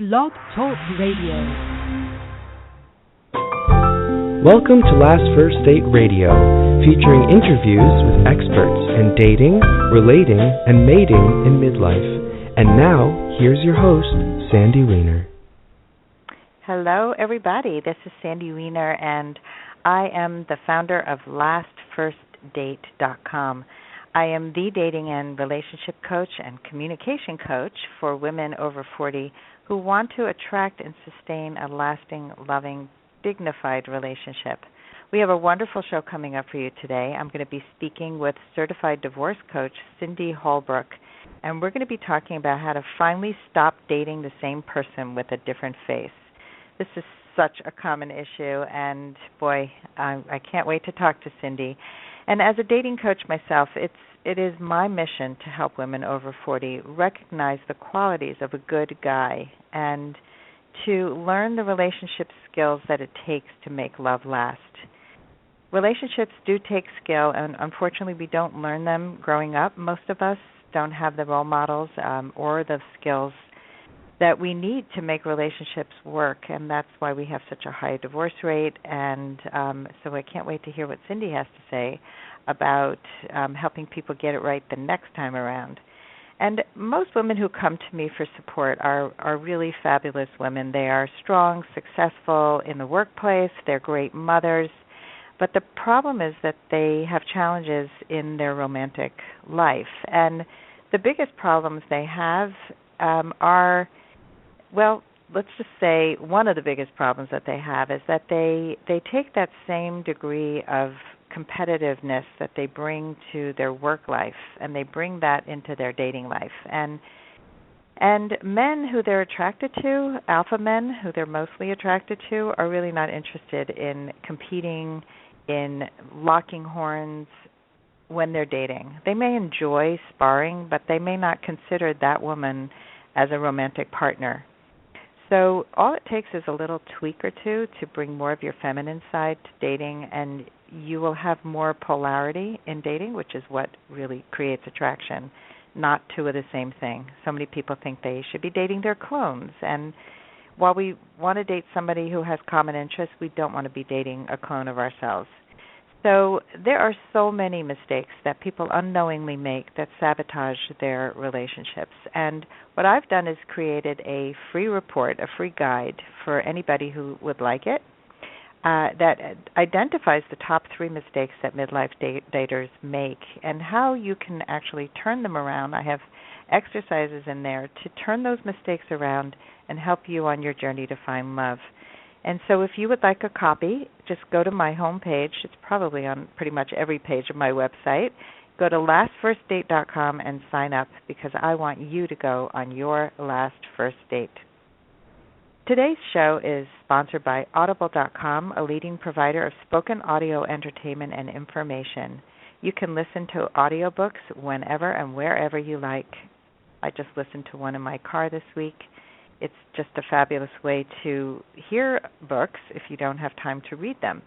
Blog Talk Radio. Welcome to Last First Date Radio, featuring interviews with experts in dating, relating, and mating in midlife. And now, here's your host, Sandy Weiner. Hello, everybody. This is Sandy Weiner, and I am the founder of LastFirstDate.com. I am the dating and relationship coach and communication coach for women over 40 who want to attract and sustain a lasting, loving, dignified relationship. We have a wonderful show coming up for you today. I'm going to be speaking with certified divorce coach Cindy Holbrook, and we're going to be talking about how to finally stop dating the same person with a different face. This is such a common issue, and boy, I can't wait to talk to Cindy. And as a dating coach myself, it is my mission to help women over 40 recognize the qualities of a good guy and to learn the relationship skills that it takes to make love last. Relationships do take skill, and unfortunately we don't learn them growing up. Most of us don't have the role models or the skills that we need to make relationships work, and that's why we have such a high divorce rate. And so I can't wait to hear what Cindy has to say about helping people get it right the next time around. And most women who come to me for support are really fabulous women. They are strong, successful in the workplace. They're great mothers. But the problem is that they have challenges in their romantic life. And the biggest problems they have are, well, let's just say one of the biggest problems that they have is that they take that same degree of competitiveness that they bring to their work life, and they bring that into their dating life. And men who they're attracted to, alpha men who they're mostly attracted to, are really not interested in competing, in locking horns when they're dating. They may enjoy sparring, but they may not consider that woman as a romantic partner. So all it takes is a little tweak or two to bring more of your feminine side to dating, and you will have more polarity in dating, which is what really creates attraction, not two of the same thing. So many people think they should be dating their clones, and while we want to date somebody who has common interests, we don't want to be dating a clone of ourselves. So there are so many mistakes that people unknowingly make that sabotage their relationships. And what I've done is created a free report, a free guide for anybody who would like it, that identifies the top 3 mistakes that midlife daters make and how you can actually turn them around. I have exercises in there to turn those mistakes around and help you on your journey to find love. And so if you would like a copy, just go to my homepage. It's probably on pretty much every page of my website. Go to lastfirstdate.com and sign up, because I want you to go on your last first date. Today's show is sponsored by Audible.com, a leading provider of spoken audio entertainment and information. You can listen to audiobooks whenever and wherever you like. I just listened to one in my car this week. It's just a fabulous way to hear books if you don't have time to read them.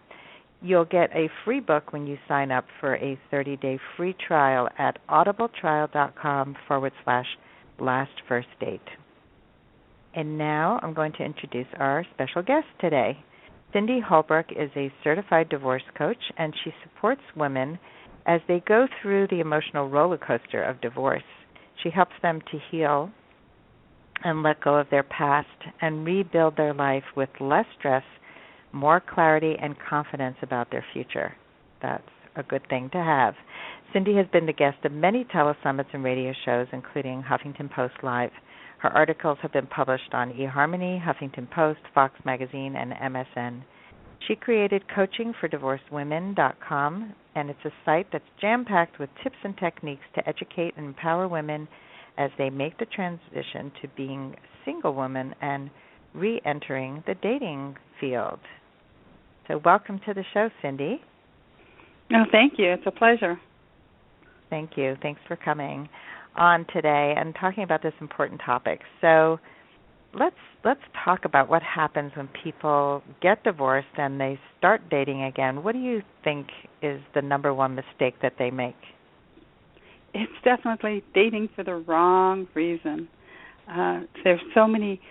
You'll get a free book when you sign up for a 30-day free trial at audibletrial.com/lastfirstdate. And now I'm going to introduce our special guest today. Cindy Holbrook is a certified divorce coach, and she supports women as they go through the emotional roller coaster of divorce. She helps them to heal and let go of their past and rebuild their life with less stress, more clarity, and confidence about their future. That's a good thing to have. Cindy has been the guest of many telesummits and radio shows, including Huffington Post Live. Her articles have been published on eHarmony, Huffington Post, Fox Magazine, and MSN. She created coachingfordivorcedwomen.com, and it's a site that's jam-packed with tips and techniques to educate and empower women as they make the transition to being a single woman and re-entering the dating field. So welcome to the show, Cindy. Oh, thank you. It's a pleasure. Thank you. Thanks for coming on today and talking about this important topic. So let's talk about what happens when people get divorced and they start dating again. What do you think is the number one mistake that they make? It's definitely dating for the wrong reason. There's so many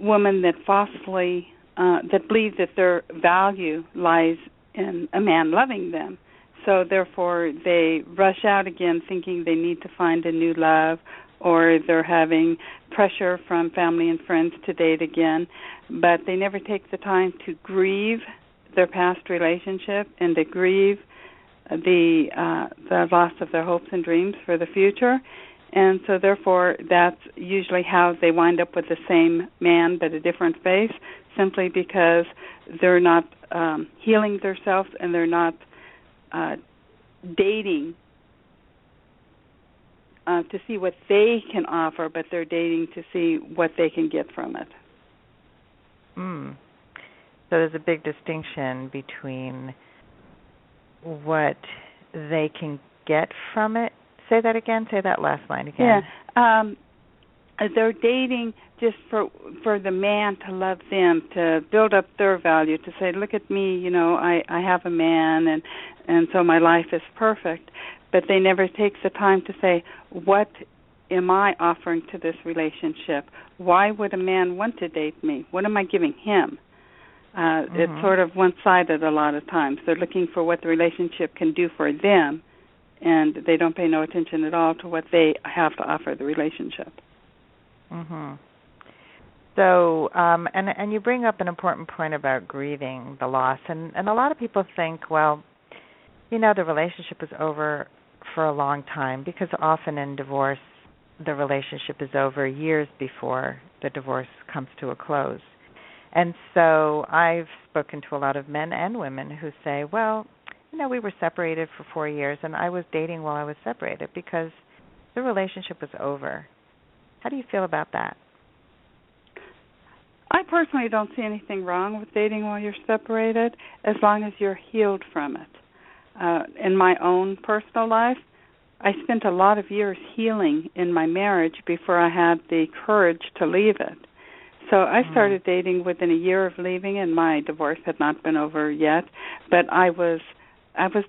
women that falsely that believe that their value lies in a man loving them. So therefore, they rush out again thinking they need to find a new love, or they're having pressure from family and friends to date again, but they never take the time to grieve their past relationship and to grieve the loss of their hopes and dreams for the future. And so therefore, that's usually how they wind up with the same man but a different face, simply because they're not healing themselves and they're not dating to see what they can offer, but they're dating to see what they can get from it. So there's a big distinction between what they can get from it. Say that again. Say that last line again. Yeah. They're dating just for the man to love them, to build up their value, to say, look at me, you know, I have a man, and so my life is perfect. But they never take the time to say, what am I offering to this relationship? Why would a man want to date me? What am I giving him? It's sort of one-sided a lot of times. They're looking for what the relationship can do for them, and they don't pay no attention at all to what they have to offer the relationship. So, and you bring up an important point about grieving the loss, and a lot of people think, well, you know, the relationship is over for a long time, because often in divorce, the relationship is over years before the divorce comes to a close. And so I've spoken to a lot of men and women who say, well, you know, we were separated for 4 years, and I was dating while I was separated because the relationship was over. How do you feel about that? I personally don't see anything wrong with dating while you're separated, as long as you're healed from it. In my own personal life, I spent a lot of years healing in my marriage before I had the courage to leave it. So I started dating within a year of leaving, and my divorce had not been over yet, but I was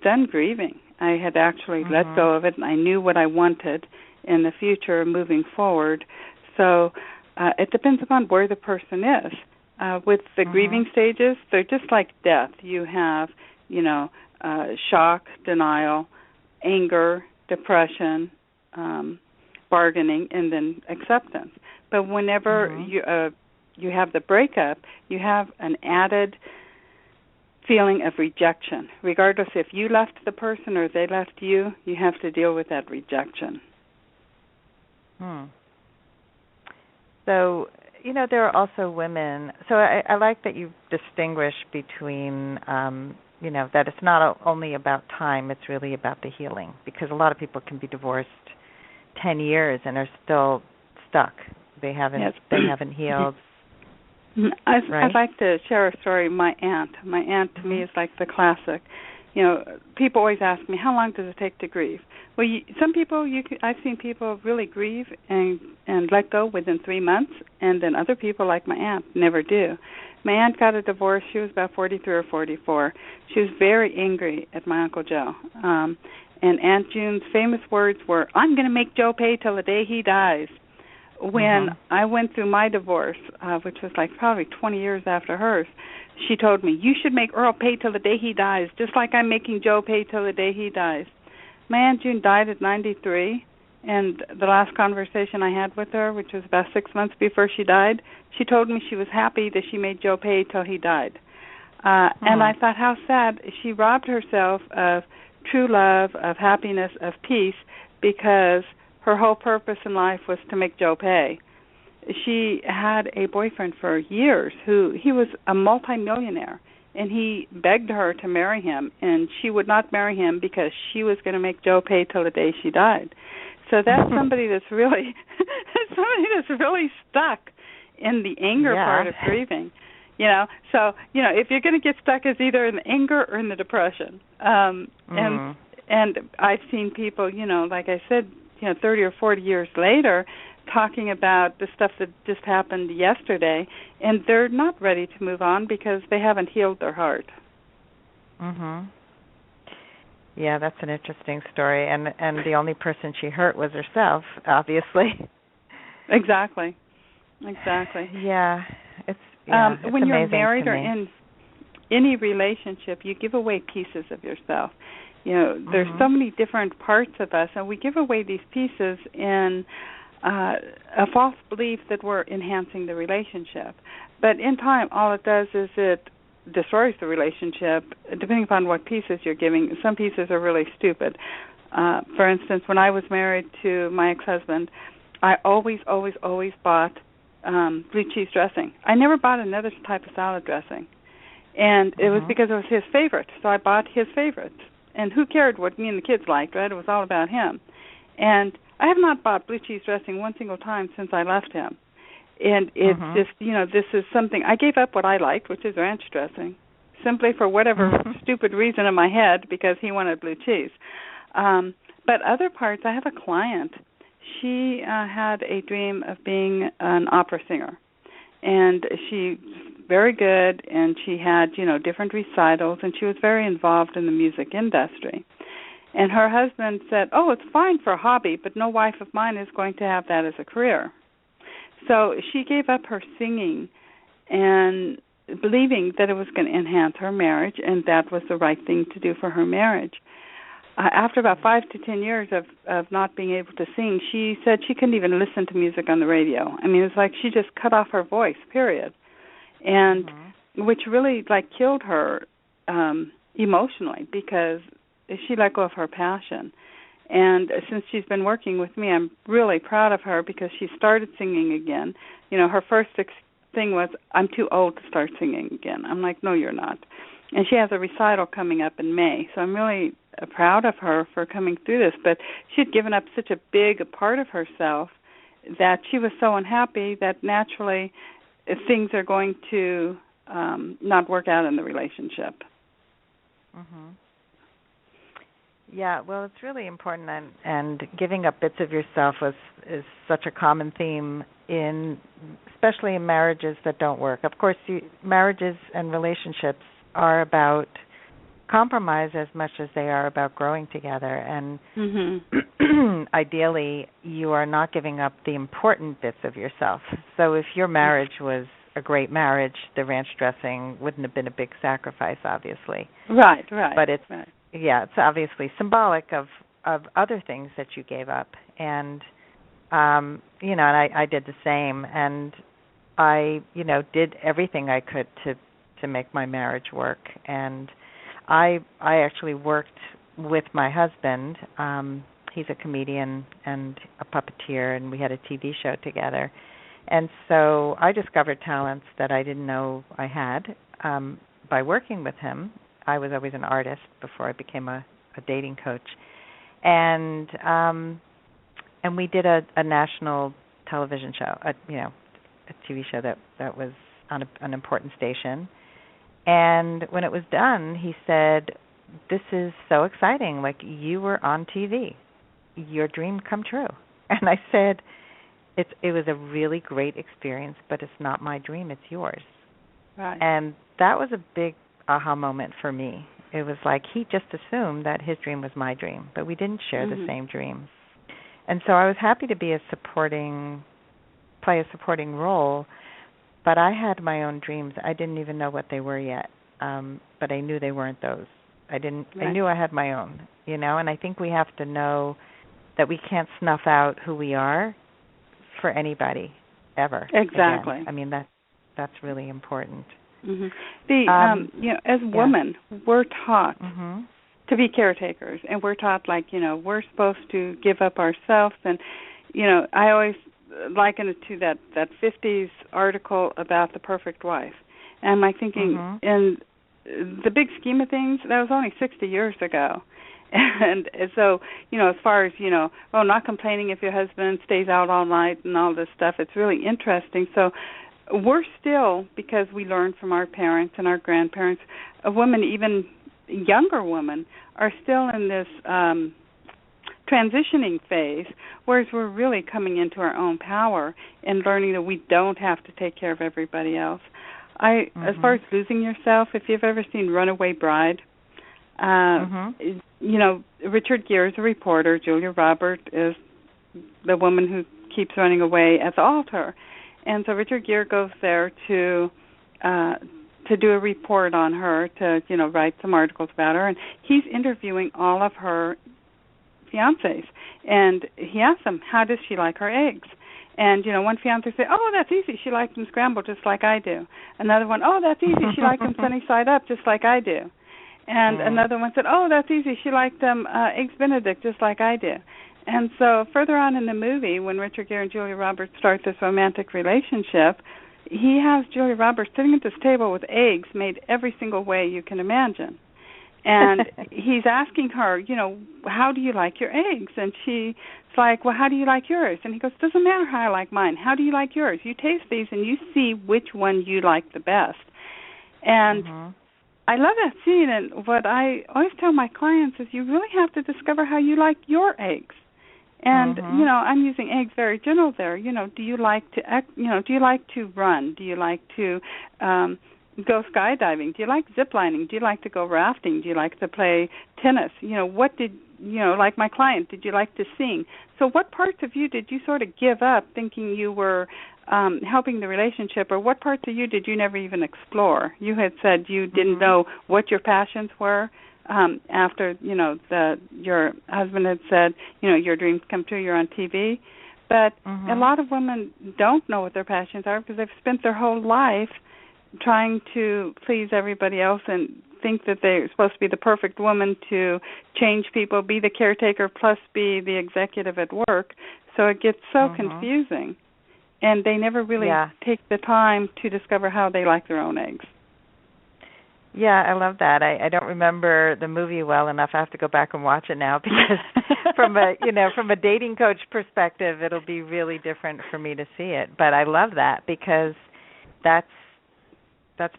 done grieving. I had actually let go of it, and I knew what I wanted in the future moving forward. So it depends upon where the person is. With the grieving stages, they're just like death. You have, you know, shock, denial, anger, depression, bargaining, and then acceptance. But whenever you have the breakup, you have an added feeling of rejection. Regardless if you left the person or they left you, you have to deal with that rejection. So, you know, there are also women. So I like that you distinguish between, you know, that it's not only about time, it's really about the healing. Because a lot of people can be divorced 10 years and are still stuck. They haven't healed. I'd like to share a story. My aunt to me is like the classic. You know, people always ask me, how long does it take to grieve? Well, some people, I've seen people really grieve and let go within 3 months, and then other people, like my aunt, never do. My aunt got a divorce. She was about 43 or 44. She was very angry at my Uncle Joe. And Aunt June's famous words were, I'm going to make Joe pay till the day he dies. When I went through my divorce, which was like probably 20 years after hers, she told me, you should make Earl pay till the day he dies, just like I'm making Joe pay till the day he dies. My Aunt June died at 93, and the last conversation I had with her, which was about 6 months before she died, she told me she was happy that she made Joe pay till he died. And I thought, how sad. She robbed herself of true love, of happiness, of peace, because her whole purpose in life was to make Joe pay. She had a boyfriend for years he was a multimillionaire, and he begged her to marry him, and she would not marry him because she was going to make Joe pay till the day she died. So that's somebody that's really stuck in the anger part of grieving. You know, so, you know, if you're going to get stuck, it's either in the anger or in the depression. And I've seen people, you know, like I said, you know, 30 or 40 years later, talking about the stuff that just happened yesterday, and they're not ready to move on because they haven't healed their heart. Yeah, that's an interesting story, and the only person she hurt was herself, obviously. Exactly. Yeah. When you're married or in any relationship, you give away pieces of yourself. There's so many different parts of us, and we give away these pieces in a false belief that we're enhancing the relationship. But in time, all it does is it destroys the relationship, depending upon what pieces you're giving. Some pieces are really stupid. For instance, when I was married to my ex-husband, I always bought blue cheese dressing. I never bought another type of salad dressing. And it was because it was his favorite, so I bought his favorite. And who cared what me and the kids liked, right? It was all about him. And I have not bought blue cheese dressing one single time since I left him. And it's just, this is something, I gave up what I liked, which is ranch dressing, simply for whatever stupid reason in my head because he wanted blue cheese. But other parts, I have a client. She had a dream of being an opera singer. And she's very good, and she had, different recitals, and she was very involved in the music industry. And her husband said, it's fine for a hobby, but no wife of mine is going to have that as a career. So she gave up her singing and believing that it was going to enhance her marriage, and that was the right thing to do for her marriage. After about 5 to 10 years of not being able to sing, she said she couldn't even listen to music on the radio. I mean, it's like she just cut off her voice, period. And which really, killed her emotionally because she let go of her passion. And since she's been working with me, I'm really proud of her because she started singing again. Her first thing was, I'm too old to start singing again. I'm like, no, you're not. And she has a recital coming up in May. So I'm really proud of her for coming through this. But she had given up such a big part of herself that she was so unhappy that naturally things are going to not work out in the relationship. Yeah, well, it's really important, and giving up bits of yourself is such a common theme especially in marriages that don't work. Of course, marriages and relationships are about compromise as much as they are about growing together, and ideally, you are not giving up the important bits of yourself. So if your marriage was a great marriage, the ranch dressing wouldn't have been a big sacrifice, obviously. Right. But it's it's obviously symbolic of other things that you gave up. And, and I did the same. And I, did everything I could to make my marriage work. And I actually worked with my husband. He's a comedian and a puppeteer, and we had a TV show together. And so I discovered talents that I didn't know I had by working with him. I was always an artist before I became a dating coach, and we did a national television show, a TV show that was on an important station. And when it was done, he said, "This is so exciting! Like, you were on TV, your dream come true." And I said, "It was a really great experience, but it's not my dream; it's yours." Right. And that was a big aha moment for me. It was like he just assumed that his dream was my dream, but we didn't share the same dreams. And so I was happy to be play a supporting role, but I had my own dreams. I didn't even know what they were yet, but I knew they weren't those. I knew I had my own, and I think we have to know that we can't snuff out who we are for anybody ever. Exactly. Again. I mean, that's really important. As women, we're taught to be caretakers, and we're taught we're supposed to give up ourselves. And I always liken it to that 50s article about the perfect wife. And I'm thinking, in the big scheme of things, that was only 60 years ago. And so, as far as, not complaining if your husband stays out all night and all this stuff, it's really interesting. So we're still, because we learned from our parents and our grandparents, a woman, even younger women, are still in this transitioning phase, whereas we're really coming into our own power and learning that we don't have to take care of everybody else. As far as losing yourself, if you've ever seen Runaway Bride, Richard Gere is a reporter. Julia Roberts is the woman who keeps running away at the altar. And so Richard Gere goes there to to do a report on her, to write some articles about her, and he's interviewing all of her fiancés, and he asked them, how does she like her eggs? And one fiancé said, oh, that's easy, she likes them scrambled just like I do. Another one, oh, that's easy, she likes them sunny side up just like I do. And another one said, oh, that's easy, she liked them eggs Benedict just like I do. And so further on in the movie, when Richard Gere and Julia Roberts start this romantic relationship, he has Julia Roberts sitting at this table with eggs made every single way you can imagine. And he's asking her, how do you like your eggs? And she's like, well, how do you like yours? And he goes, doesn't matter how I like mine. How do you like yours? You taste these and you see which one you like the best. And I love that scene. And what I always tell my clients is you really have to discover how you like your eggs. And, I'm using eggs very general there. Do you like to, do you like to run? Do you like to go skydiving? Do you like ziplining? Do you like to go rafting? Do you like to play tennis? Like my client, did you like to sing? So what parts of you did you sort of give up thinking you were helping the relationship, or what parts of you did you never even explore? You had said you didn't know what your passions were. After, your husband had said, your dreams come true, you're on TV. But a lot of women don't know what their passions are because they've spent their whole life trying to please everybody else and think that they're supposed to be the perfect woman to change people, be the caretaker, plus be the executive at work. So it gets so confusing. And they never really take the time to discover how they like their own eggs. Yeah, I love that. I don't remember the movie well enough. I have to go back and watch it now because from a dating coach perspective, it'll be really different for me to see it. But I love that because that's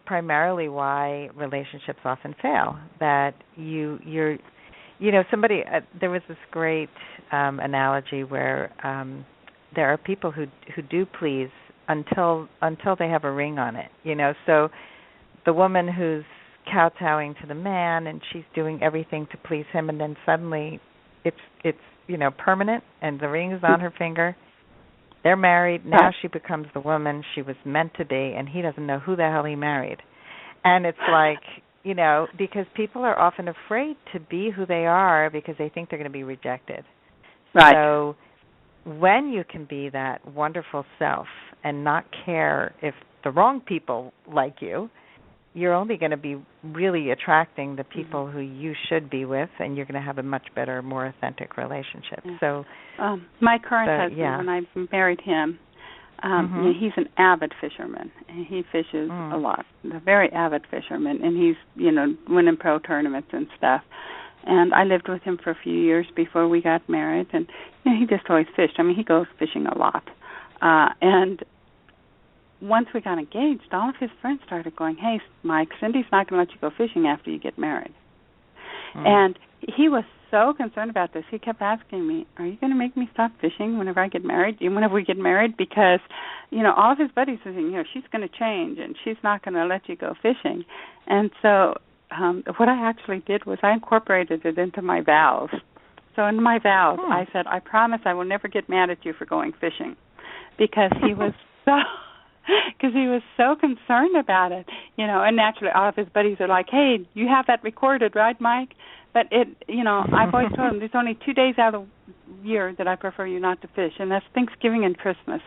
primarily why relationships often fail. That you're somebody. There was this great analogy where there are people who do please until they have a ring on it. So the woman who's kowtowing to the man and she's doing everything to please him, and then suddenly it's permanent and the ring is on her finger. They're married. Now she becomes the woman she was meant to be, and he doesn't know who the hell he married. And it's like, because people are often afraid to be who they are because they think they're going to be rejected. Right. So when you can be that wonderful self and not care if the wrong people like you, you're only going to be really attracting the people who you should be with, and you're going to have a much better, more authentic relationship. Yeah. So, my current husband, when I married him, he's an avid fisherman, and he fishes a lot. A very avid fisherman, and he's winning pro tournaments and stuff. And I lived with him for a few years before we got married, and he just always fished. I mean, he goes fishing a lot, and once we got engaged, all of his friends started going, hey, Mike, Cindy's not going to let you go fishing after you get married. And he was so concerned about this. He kept asking me, are you going to make me stop fishing whenever we get married? Because, all of his buddies were saying, she's going to change and she's not going to let you go fishing. And so what I actually did was I incorporated it into my vows. So in my vows, I said, I promise I will never get mad at you for going fishing, because he was so concerned about it, and naturally all of his buddies are like, hey, you have that recorded, right, Mike? But I've always told him there's only 2 days out of the year that I prefer you not to fish, and that's Thanksgiving and Christmas.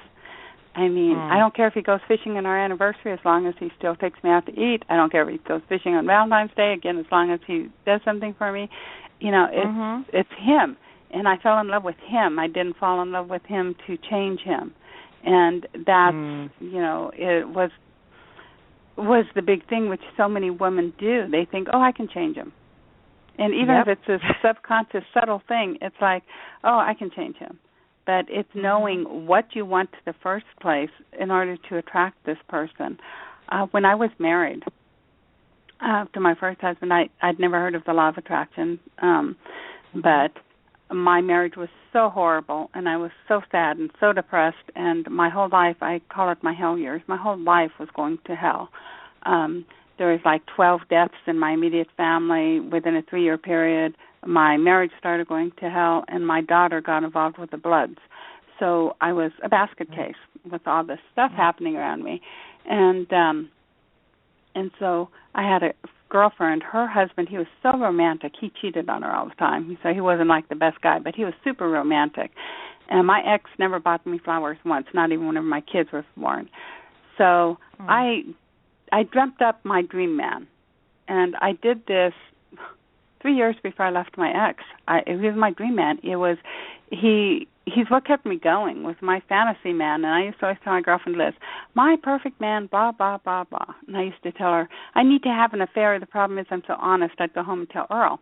I mean, I don't care if he goes fishing on our anniversary as long as he still takes me out to eat. I don't care if he goes fishing on Valentine's Day, again, as long as he does something for me. It's him, and I fell in love with him. I didn't fall in love with him to change him. And that's, it was the big thing which so many women do. They think, I can change him. And even if it's a subconscious, subtle thing, it's like, I can change him. But it's knowing what you want to the first place in order to attract this person. When I was married to my first husband, I'd never heard of the law of attraction, but my marriage was so horrible, and I was so sad and so depressed, and my whole life, I call it my hell years, my whole life was going to hell. There was like 12 deaths in my immediate family within a 3-year period. My marriage started going to hell, and my daughter got involved with the Bloods. So I was a basket case with all this stuff happening around me. And And so I had a girlfriend. Her husband, he was so romantic. He cheated on her all the time. So he wasn't like the best guy, but he was super romantic. And my ex never bought me flowers once, not even whenever my kids were born. So I dreamt up my dream man. And I did this 3 years before I left my ex. It was my dream man. He's what kept me going, was my fantasy man. And I used to always tell my girlfriend Liz, my perfect man, blah, blah, blah, blah. And I used to tell her, I need to have an affair. The problem is I'm so honest. I'd go home and tell Earl.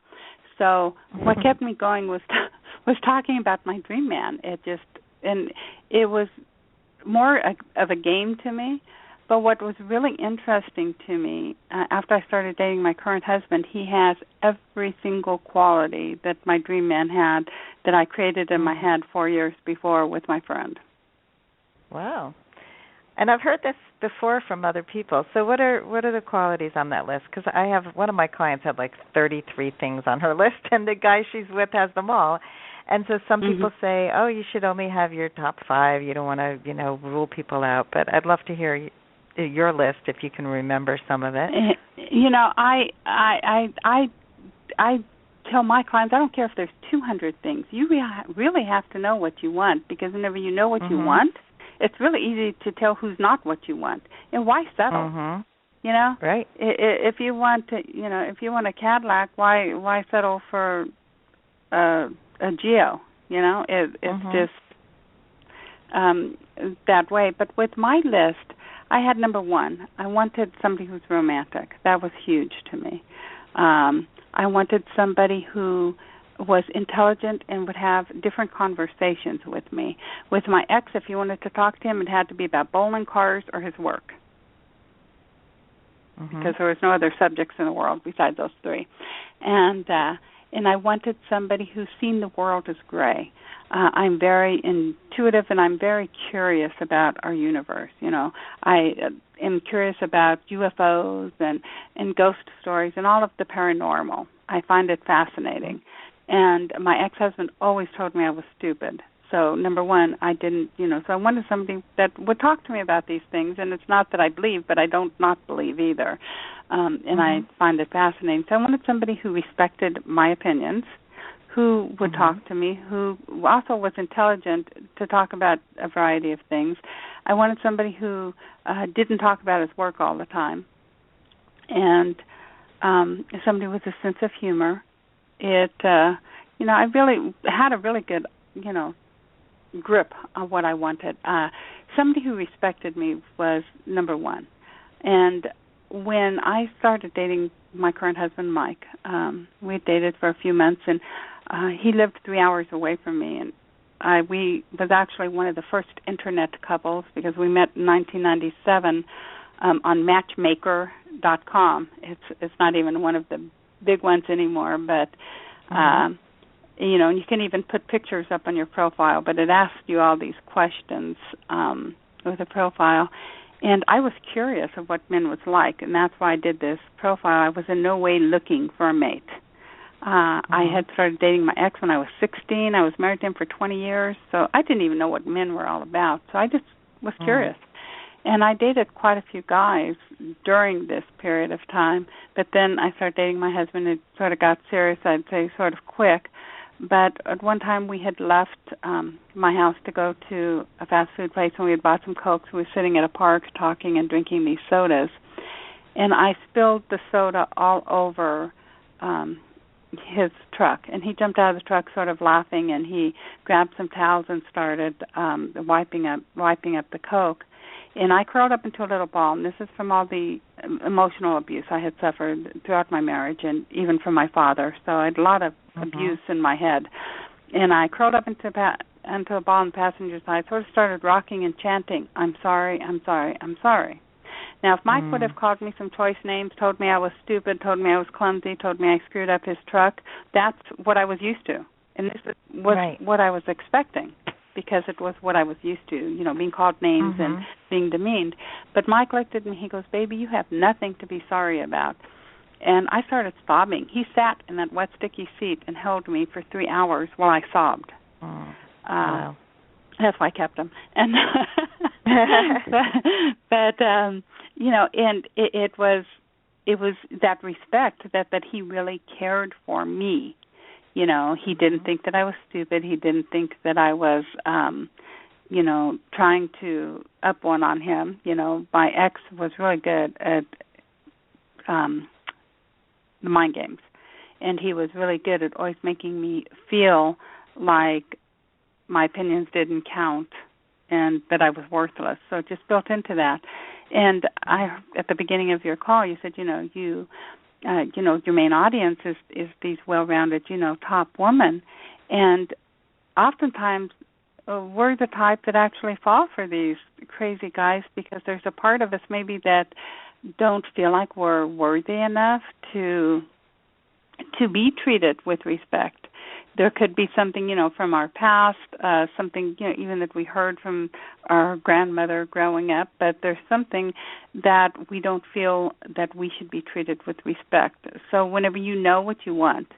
So what kept me going was talking about my dream man. And it was more of a game to me. But what was really interesting to me, after I started dating my current husband, he has every single quality that my dream man had that I created in my head 4 years before with my friend. Wow. And I've heard this before from other people. So what are the qualities on that list? Because I have one of my clients had like 33 things on her list, and the guy she's with has them all. And so some people say, oh, you should only have your top 5. You don't want to, rule people out. But I'd love to hear your list if you can remember some of it. I tell my clients, I don't care if there's 200 things. You really have to know what you want, because whenever you know what you want, it's really easy to tell who's not what you want. And why settle? Right. If you want to, if you want a Cadillac, why settle for a Geo? It's just that way. But with my list, I had number 1. I wanted somebody who's romantic. That was huge to me. I wanted somebody who was intelligent and would have different conversations with me. With my ex, if you wanted to talk to him, it had to be about bowling, cars, or his work. Because there was no other subjects in the world besides those 3. And I wanted somebody who's seen the world as gray. I'm very intuitive, and I'm very curious about our universe. I am curious about UFOs and ghost stories and all of the paranormal. I find it fascinating. And my ex-husband always told me I was stupid. So, number 1, I didn't, so I wanted somebody that would talk to me about these things. And it's not that I believe, but I don't not believe either. And I find it fascinating. So I wanted somebody who respected my opinions, who would talk to me, who also was intelligent to talk about a variety of things. I wanted somebody who didn't talk about his work all the time, and somebody with a sense of humor. I really had a really good, grip on what I wanted. Somebody who respected me was number 1. And when I started dating my current husband, Mike, we had dated for a few months, and he lived 3 hours away from me, and we was actually one of the first internet couples, because we met in 1997 on Matchmaker.com. It's not even one of the big ones anymore, but and you can even put pictures up on your profile, but it asks you all these questions with a profile. And I was curious of what men was like, and that's why I did this profile. I was in no way looking for a mate. I had started dating my ex when I was 16. I was married to him for 20 years, so I didn't even know what men were all about. So I just was curious. And I dated quite a few guys during this period of time, but then I started dating my husband. It sort of got serious, I'd say, sort of quick. But at one time we had left my house to go to a fast food place, and we had bought some Cokes. We were sitting at a park talking and drinking these sodas. And I spilled the soda all over his truck. And he jumped out of the truck sort of laughing, and he grabbed some towels and started wiping up the Coke. And I curled up into a little ball, and this is from all the emotional abuse I had suffered throughout my marriage, and even from my father. So I had a lot of abuse in my head. And I curled up into a ball on the passenger side, sort of started rocking and chanting, "I'm sorry, I'm sorry, I'm sorry." Now, if Mike would have called me some choice names, told me I was stupid, told me I was clumsy, told me I screwed up his truck, that's what I was used to. And this was what I was expecting, because it was what I was used to, being called names and being demeaned. But Mike looked at me, he goes, "Baby, you have nothing to be sorry about." And I started sobbing. He sat in that wet, sticky seat and held me for 3 hours while I sobbed. Wow. That's why I kept him. And but and it was it was that respect that he really cared for me. You know, he didn't think that I was stupid. He didn't think that I was, trying to up one on him. You know, my ex was really good at the mind games, and he was really good at always making me feel like my opinions didn't count and that I was worthless. So it just built into that. And at the beginning of your call, you said, your main audience is these well-rounded, top women. And oftentimes we're the type that actually fall for these crazy guys because there's a part of us maybe that don't feel like we're worthy enough to be treated with respect. There could be something, from our past, something, even that we heard from our grandmother growing up, but there's something that we don't feel that we should be treated with respect. So whenever you know what you want,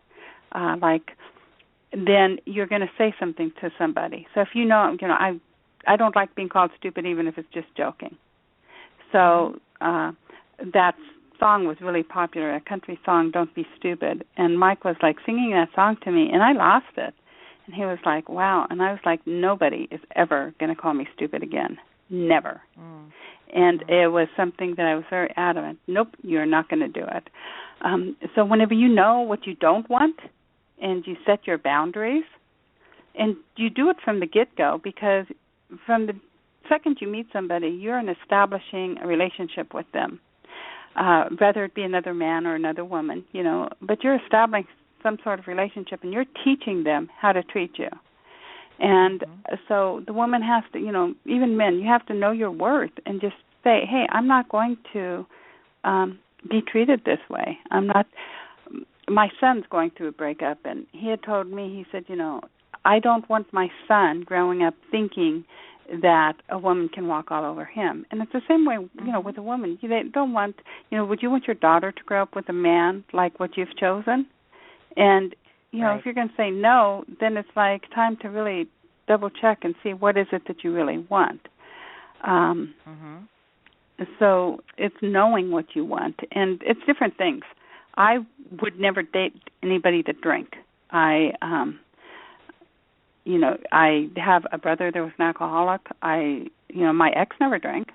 then you're going to say something to somebody. So if I don't like being called stupid even if it's just joking. So that song was really popular, a country song, Don't Be Stupid. And Mike was like singing that song to me, and I lost it. And he was like, wow. And I was like, nobody is ever going to call me stupid again. Never. And it was something that I was very adamant. Nope, you're not going to do it. So whenever you know what you don't want and you set your boundaries, and you do it from the get-go, because from the second you meet somebody, you're establishing a relationship with them. Whether it be another man or another woman, but you're establishing some sort of relationship, and you're teaching them how to treat you. And so the woman has to, even men, you have to know your worth and just say, hey, I'm not going to be treated this way. I'm not. My son's going through a breakup, and he had told me, he said, I don't want my son growing up thinking that a woman can walk all over him. And it's the same way, with a woman. They don't want, would you want your daughter to grow up with a man like what you've chosen? And, right. If you're going to say no, then it's like time to really double check and see what is it that you really want. So it's knowing what you want. And it's different things. I would never date anybody that drank. I have a brother that was an alcoholic. My ex never drank,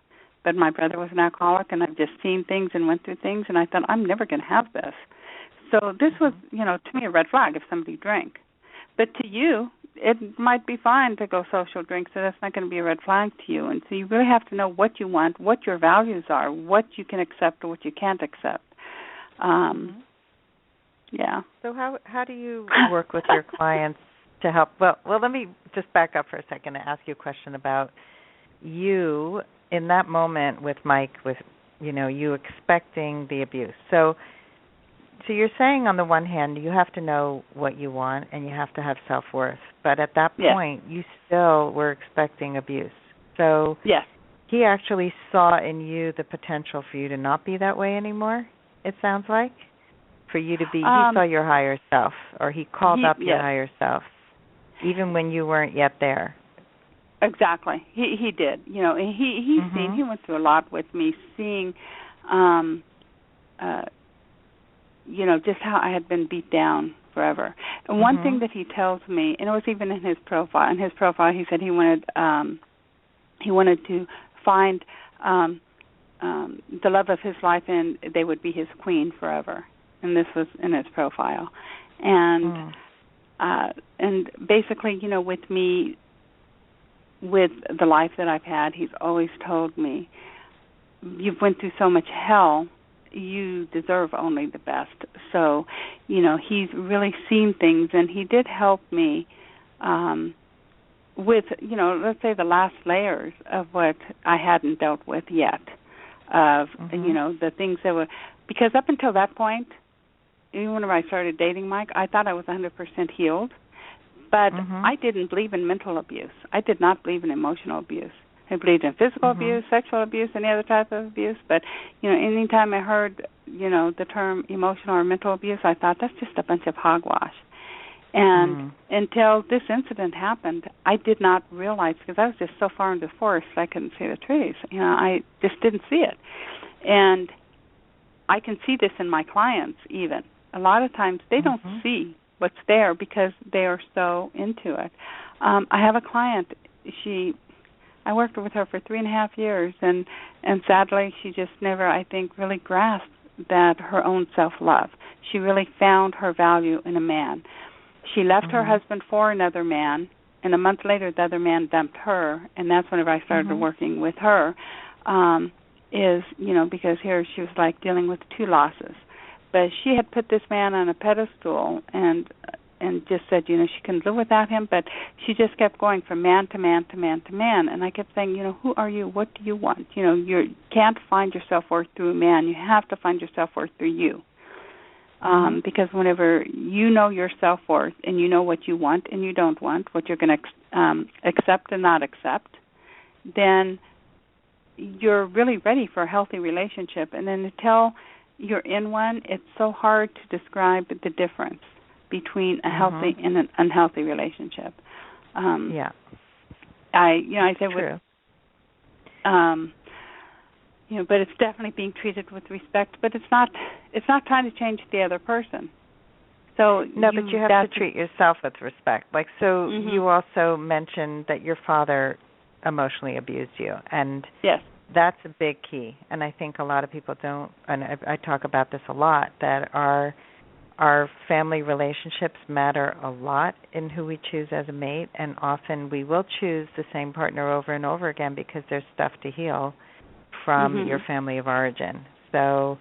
but my brother was an alcoholic, and I've just seen things and went through things, and I thought, I'm never going to have this. So this was, to me, a red flag if somebody drank. But to you, it might be fine to go social drink, so that's not going to be a red flag to you. And so you really have to know what you want, what your values are, what you can accept or what you can't accept. Yeah. So how do you work with your clients to help? Well, let me just back up for a second and ask you a question about you in that moment with Mike, with you expecting the abuse. So you're saying on the one hand you have to know what you want and you have to have self-worth, but at that point you still were expecting abuse. So he actually saw in you the potential for you to not be that way anymore, it sounds like, for you to be, he saw your higher self, or he called up your higher self, even when you weren't yet there. Exactly. He did. He's seen, he went through a lot with me, seeing, just how I had been beat down forever. And one thing that he tells me, and it was even in his profile. In his profile, he said he wanted to find the love of his life, and they would be his queen forever. And this was in his profile. And basically, with me, with the life that I've had, he's always told me, you've went through so much hell, you deserve only the best. So, he's really seen things, and he did help me with, let's say the last layers of what I hadn't dealt with yet, of, the things that were, because up until that point, even when I started dating Mike, I thought I was 100% healed, but I didn't believe in mental abuse. I did not believe in emotional abuse. I believed in physical abuse, sexual abuse, any other type of abuse, but, anytime I heard, the term emotional or mental abuse, I thought that's just a bunch of hogwash. And until this incident happened, I did not realize, because I was just so far in the forest, I couldn't see the trees. I just didn't see it. And I can see this in my clients even. A lot of times they don't see what's there because they are so into it. I have a client, I worked with her for 3.5 years, and sadly she just never, I think, really grasped that her own self-love. She really found her value in a man. She left her husband for another man, and a month later the other man dumped her, and that's whenever I started working with her, because here she was like dealing with 2 losses. But she had put this man on a pedestal and just said, she couldn't live without him, but she just kept going from man to man to man to man. And I kept saying, who are you? What do you want? You can't find your self-worth through a man. You have to find your self-worth through you. Because whenever you know your self-worth and you know what you want and you don't want, what you're going to accept and not accept, then you're really ready for a healthy relationship. And then until you're in one, it's so hard to describe the difference between a healthy and an unhealthy relationship. I say True. but it's definitely being treated with respect. But it's not trying to change the other person. So but you have to treat yourself with respect. You also mentioned that your father emotionally abused you, and yes, that's a big key. And I think a lot of people don't. And I talk about this a lot, that our family relationships matter a lot in who we choose as a mate, and often we will choose the same partner over and over again because there's stuff to heal from your family of origin. So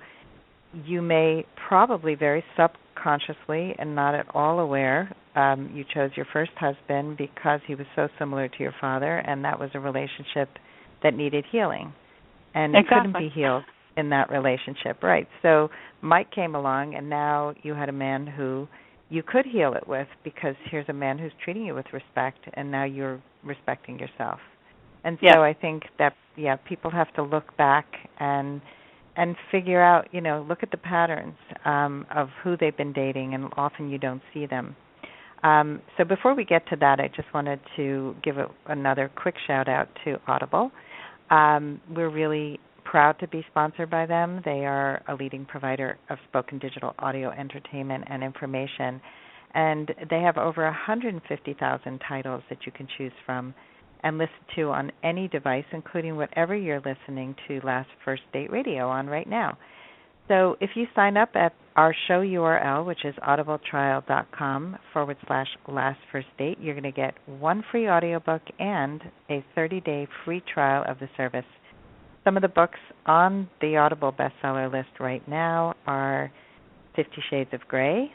you may probably very subconsciously and not at all aware, you chose your first husband because he was so similar to your father, and that was a relationship that needed healing. And it couldn't be healed in that relationship, right? So Mike came along, and now you had a man who you could heal it with, because here's a man who's treating you with respect, and now you're respecting yourself. And so I think that people have to look back and figure out, look at the patterns of who they've been dating, and often you don't see them. So before we get to that, I just wanted to give another quick shout out to Audible. We're really proud to be sponsored by them. They are a leading provider of spoken digital audio entertainment and information, and they have over 150,000 titles that you can choose from and listen to on any device, including whatever you're listening to Last First Date Radio on right now. So if you sign up at our show URL, which is audibletrial.com/lastfirstdate, you're going to get 1 free audiobook and a 30-day free trial of the service. Some of the books on the Audible bestseller list right now are 50 Shades of Grey,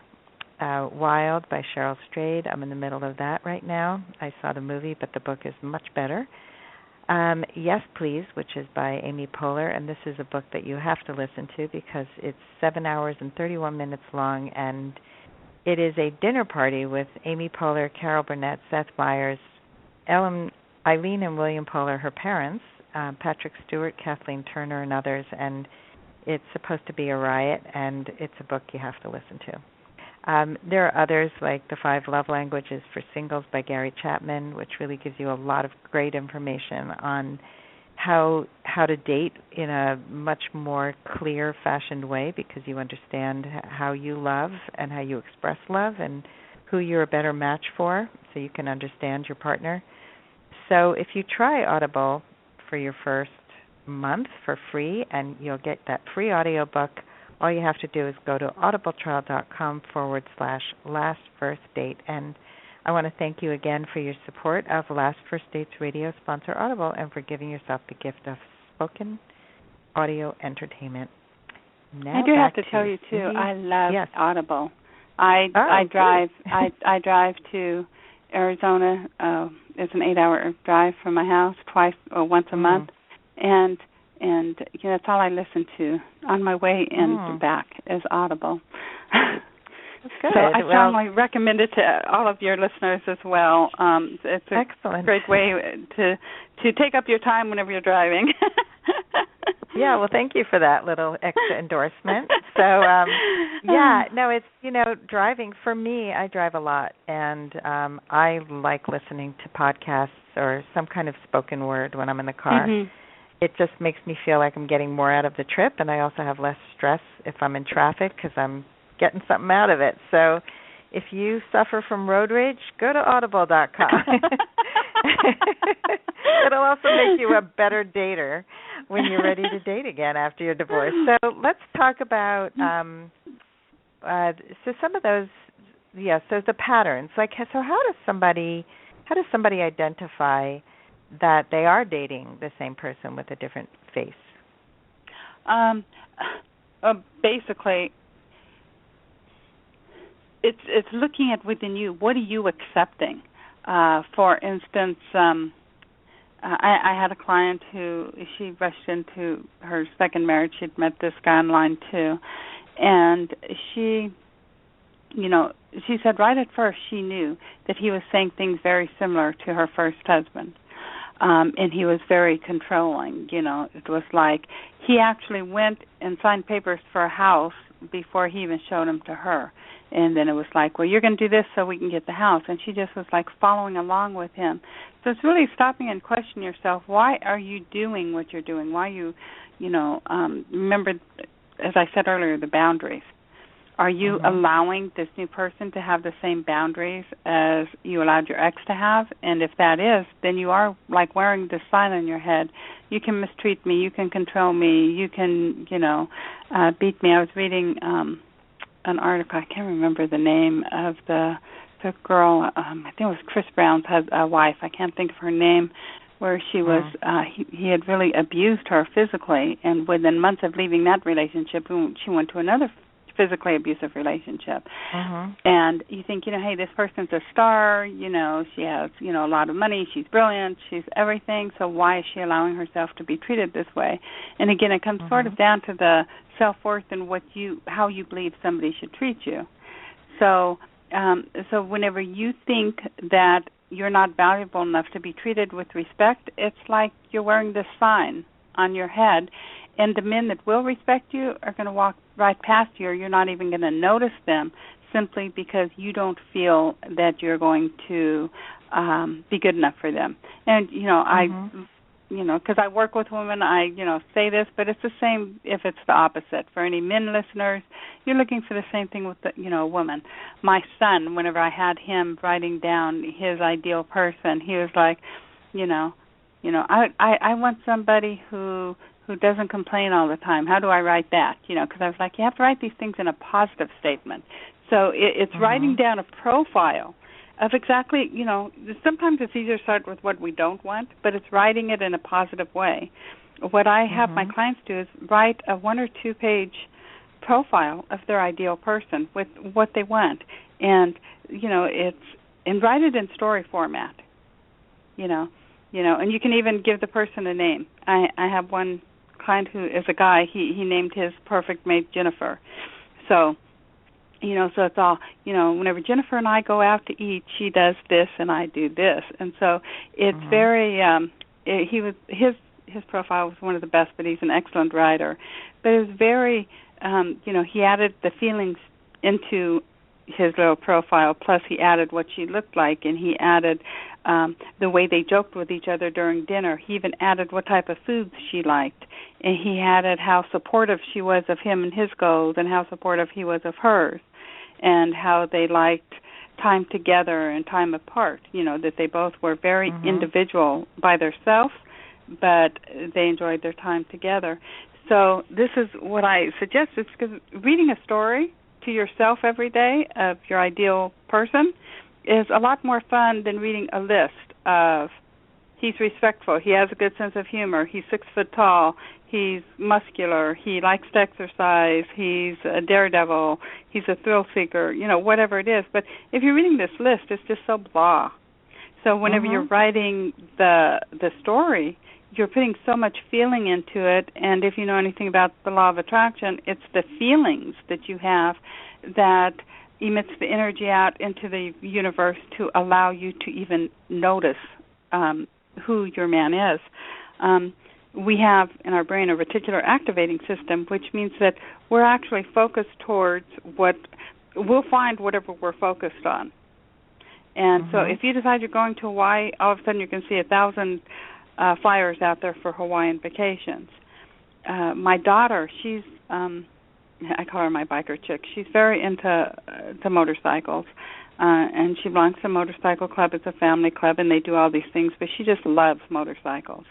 Wild by Cheryl Strayed. I'm in the middle of that right now. I saw the movie, but the book is much better. Yes, Please, which is by Amy Poehler, and this is a book that you have to listen to because it's 7 hours and 31 minutes long, and it is a dinner party with Amy Poehler, Carol Burnett, Seth Meyers, Eileen and William Poehler, her parents, Patrick Stewart, Kathleen Turner, and others, and it's supposed to be a riot, and it's a book you have to listen to. There are others like The 5 Love Languages for Singles by Gary Chapman, which really gives you a lot of great information on how to date in a much more clear fashioned way, because you understand how you love and how you express love and who you're a better match for, so you can understand your partner. So if you try Audible for your first month for free, and you'll get that free audiobook, all you have to do is go to audibletrial.com/lastfirstdate. And I want to thank you again for your support of Last First Date's radio sponsor, Audible, and for giving yourself the gift of spoken audio entertainment. Now I do have to tell you, too, I love Audible. I drive to Arizona. It's an 8-hour drive from my house once a month, and that's all I listen to on my way and back is Audible. That's good. So I strongly recommend it to all of your listeners as well. It's a great way to take up your time whenever you're driving. Yeah, well, thank you for that little extra endorsement. So, it's, driving, for me, I drive a lot, and I like listening to podcasts or some kind of spoken word when I'm in the car. it just makes me feel like I'm getting more out of the trip, and I also have less stress if I'm in traffic because I'm getting something out of it. So if you suffer from road rage, go to audible.com. It'll also make you a better dater when you're ready to date again after your divorce. So let's talk about so some of those, so the patterns. Like, so how does somebody identify that they are dating the same person with a different face? Basically, it's looking at within you. What are you accepting? For instance, I had a client who she rushed into her second marriage. She'd met this guy online too, and she said right at first she knew that he was saying things very similar to her first husband. And he was very controlling. It was like he actually went and signed papers for a house before he even showed them to her. And then it was like, well, you're going to do this so we can get the house. And she just was like following along with him. So it's really stopping and questioning yourself, why are you doing what you're doing? Why you remember, as I said earlier, the boundaries. Are you allowing this new person to have the same boundaries as you allowed your ex to have? And if that is, then you are like wearing this sign on your head. You can mistreat me. You can control me. You can, beat me. I was reading an article. I can't remember the name of the girl. I think it was Chris Brown's wife. I can't think of her name. Where she was, he had really abused her physically, and within months of leaving that relationship, she went to another physically abusive relationship. And you think, hey, this person's a star, she has, a lot of money, she's brilliant, she's everything, so why is she allowing herself to be treated this way? And again, it comes sort of down to the self-worth and how you believe somebody should treat you. So whenever you think that you're not valuable enough to be treated with respect, it's like you're wearing this sign on your head, and the men that will respect you are going to walk right past you, or you're not even going to notice them, simply because you don't feel that you're going to be good enough for them. And because I work with women, I say this, but it's the same if it's the opposite. For any men listeners, you're looking for the same thing with a woman. My son, whenever I had him writing down his ideal person, he was like, I want somebody who doesn't complain all the time. How do I write that? Because I was like, you have to write these things in a positive statement. So it's writing down a profile of exactly, sometimes it's easier to start with what we don't want, but it's writing it in a positive way. What I have my clients do is write a 1 or 2 page profile of their ideal person with what they want. And, and write it in story format, and you can even give the person a name. I have one client who is a guy, he named his perfect mate Jennifer. So, so it's all, whenever Jennifer and I go out to eat, she does this and I do this. And so it's very, his profile was one of the best, but he's an excellent writer. But it was very, he added the feelings into his little profile, plus he added what she looked like, and he added the way they joked with each other during dinner. He even added what type of foods she liked, and he added how supportive she was of him and his goals, and how supportive he was of hers, and how they liked time together and time apart, that they both were very individual by themselves, but they enjoyed their time together. So this is what I suggest, is because reading a story to yourself every day of your ideal person is a lot more fun than reading a list of he's respectful, he has a good sense of humor, he's 6 foot tall, he's muscular, he likes to exercise, he's a daredevil, he's a thrill seeker, whatever it is. But if you're reading this list, it's just so blah. So whenever you're writing the story, you're putting so much feeling into it, and if you know anything about the law of attraction, it's the feelings that you have that emits the energy out into the universe to allow you to even notice who your man is. We have in our brain a reticular activating system, which means that we're actually focused towards we'll find whatever we're focused on. And so if you decide you're going to Hawaii, all of a sudden you can see 1,000 flyers out there for Hawaiian vacations. My daughter, she's I call her my biker chick. She's very into motorcycles, and she belongs to a motorcycle club. It's a family club, and they do all these things. But she just loves motorcycles,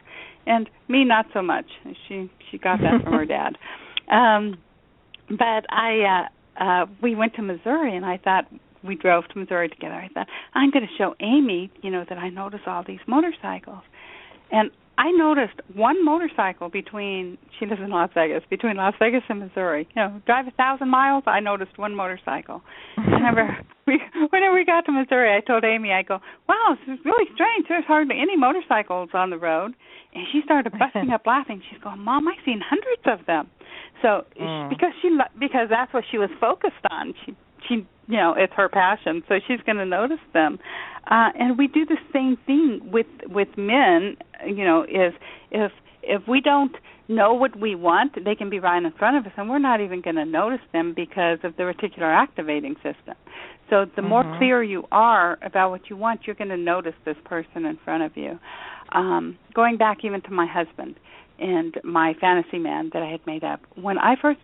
and me not so much. She got that from her dad. But we went to Missouri, and I thought we drove to Missouri together. I thought I'm going to show Amy, that I notice all these motorcycles, and I noticed one motorcycle she lives in Las Vegas, between Las Vegas and Missouri. Drive 1,000 miles, I noticed one motorcycle. Whenever we got to Missouri, I told Amy, I go, wow, this is really strange. There's hardly any motorcycles on the road. And she started busting up laughing. She's going, Mom, I've seen hundreds of them. So because that's what she was focused on. She it's her passion, so she's going to notice them. And we do the same thing with men. Is if we don't know what we want, they can be right in front of us, and we're not even going to notice them because of the reticular activating system. So the more clear you are about what you want, you're going to notice this person in front of you. Going back even to my husband and my fantasy man that I had made up, when I first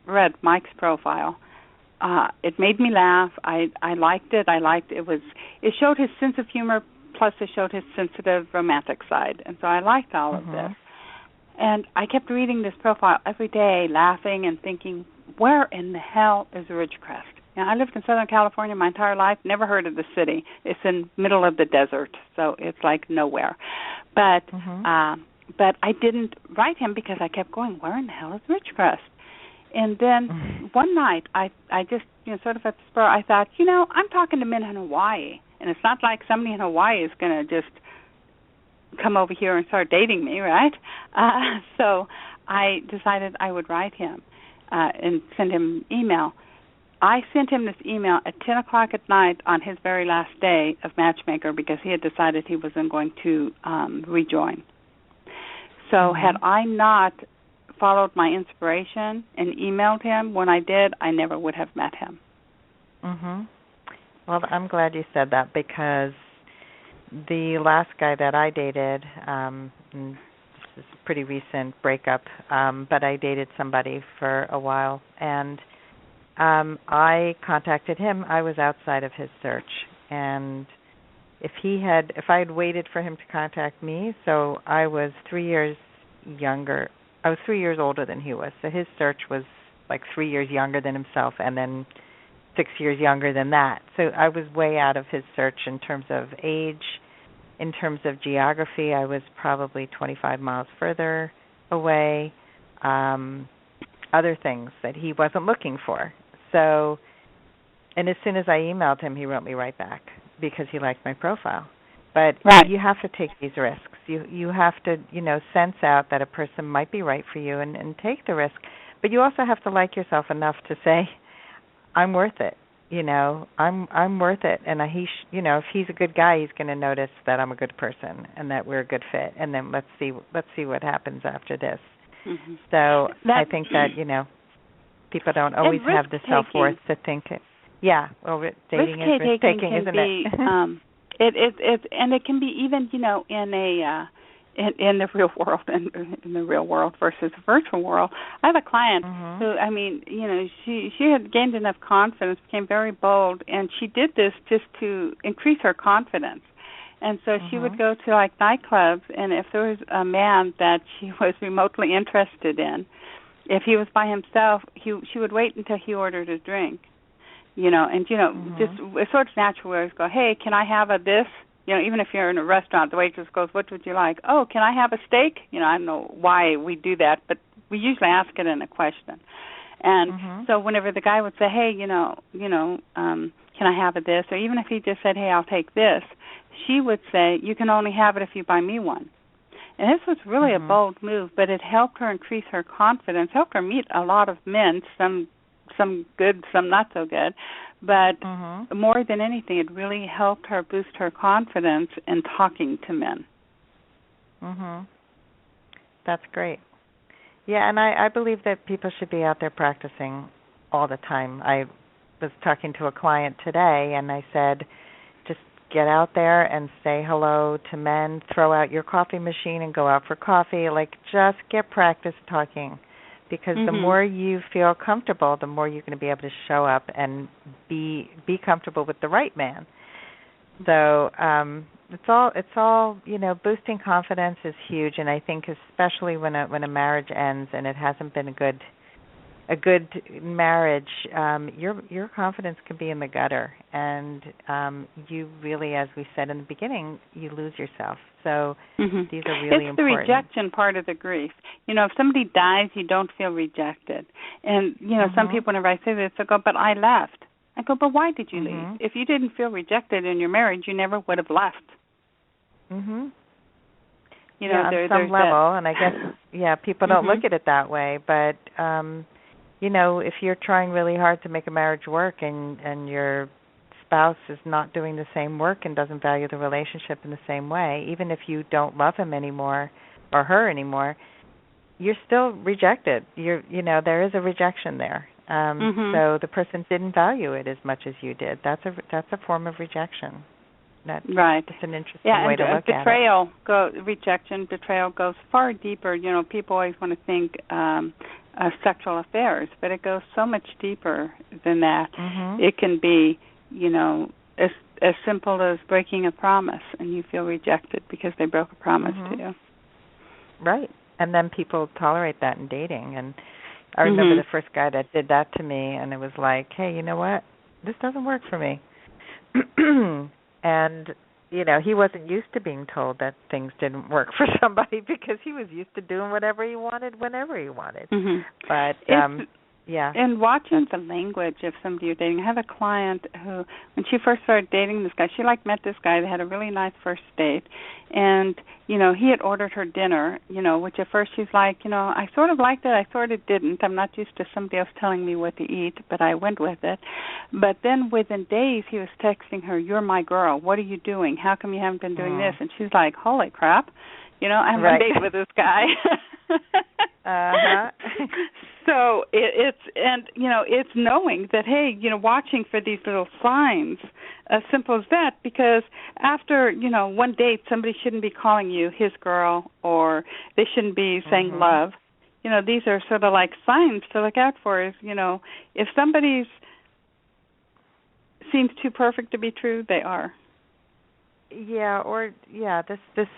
read Mike's profile, it made me laugh. I liked it. It showed his sense of humor, plus it showed his sensitive romantic side. And so I liked all of this. And I kept reading this profile every day, laughing and thinking, where in the hell is Ridgecrest? I lived in Southern California my entire life, never heard of the city. It's in the middle of the desert, so it's like nowhere. But I didn't write him because I kept going, where in the hell is Ridgecrest? And then one night, I just, sort of at the spur, I thought, I'm talking to men in Hawaii, and it's not like somebody in Hawaii is going to just come over here and start dating me, right? So I decided I would write him and send him an email. I sent him this email at 10 o'clock at night on his very last day of Matchmaker because he had decided he wasn't going to rejoin. So had I not followed my inspiration and emailed him when I did, I never would have met him. Well, I'm glad you said that because the last guy that I dated, this is a pretty recent breakup, but I dated somebody for a while, and I contacted him. I was outside of his search, and if I had waited for him to contact me, so I was 3 years younger. I was 3 years older than he was, so his search was like 3 years younger than himself, and then 6 years younger than that. So I was way out of his search in terms of age. In terms of geography, I was probably 25 miles further away. Other things that he wasn't looking for. So, and as soon as I emailed him, he wrote me right back because he liked my profile. But you have to take these risks. You have to, sense out that a person might be right for you and take the risk. But you also have to like yourself enough to say, I'm worth it. I'm worth it. And if he's a good guy, he's going to notice that I'm a good person and that we're a good fit. And then let's see what happens after this. So I think that, people don't always have the self-worth to think it. Yeah, well, dating is risk-taking, isn't it? And it can be even, in the real world and in the real world versus the virtual world. I have a client who, she had gained enough confidence, became very bold, and she did this just to increase her confidence. And so she would go to like nightclubs, and if there was a man that she was remotely interested in, if he was by himself, she would wait until he ordered a drink. Just it's sort of natural where go, hey, can I have this? Even if you're in a restaurant, the waitress goes, what would you like? Oh, can I have a steak? I don't know why we do that, but we usually ask it in a question. And so whenever the guy would say, hey, can I have this? Or even if he just said, hey, I'll take this, she would say, you can only have it if you buy me one. And this was really a bold move, but it helped her increase her confidence, helped her meet a lot of men, some good, some not so good. But more than anything, it really helped her boost her confidence in talking to men. That's great. Yeah, and I believe that people should be out there practicing all the time. I was talking to a client today, and I said, just get out there and say hello to men, throw out your coffee machine and go out for coffee. Like, just get practice talking, because the more you feel comfortable, the more you're going to be able to show up and be comfortable with the right man. So it's all boosting confidence is huge, and I think especially when a marriage ends and it hasn't been a good marriage, your confidence can be in the gutter, and you really, as we said in the beginning, you lose yourself. So these are really important. It's the rejection part of the grief. If somebody dies, you don't feel rejected. And, some people, whenever I say this, they'll go, but I left. I go, but why did you leave? If you didn't feel rejected in your marriage, you never would have left. On some level, and I guess, people don't look at it that way, but, if you're trying really hard to make a marriage work and your spouse is not doing the same work and doesn't value the relationship in the same way, even if you don't love him anymore or her anymore, you're still rejected. There is a rejection there. So the person didn't value it as much as you did. That's a form of rejection. Right. It's an interesting way to look at it. Betrayal goes far deeper. People always want to think sexual affairs, but it goes so much deeper than that. It can be, as simple as breaking a promise, and you feel rejected because they broke a promise to you. Right. And then people tolerate that in dating. And I remember the first guy that did that to me, and it was like, hey, you know what? This doesn't work for me. And, he wasn't used to being told that things didn't work for somebody, because he was used to doing whatever he wanted whenever he wanted. But, and watching the language of somebody you're dating. I have a client who, when she first started dating this guy, she met this guy. They had a really nice first date. And, he had ordered her dinner, which at first she's like, I sort of liked it, I sort of didn't. I'm not used to somebody else telling me what to eat, but I went with it. But then within days, he was texting her, you're my girl. What are you doing? How come you haven't been doing this? And she's like, holy crap. I'm on a date with this guy. So it's knowing that, hey, watching for these little signs, as simple as that, because after, one date, somebody shouldn't be calling you his girl, or they shouldn't be saying love. These are sort of like signs to look out for. Is, if somebody's seems too perfect to be true, they are. This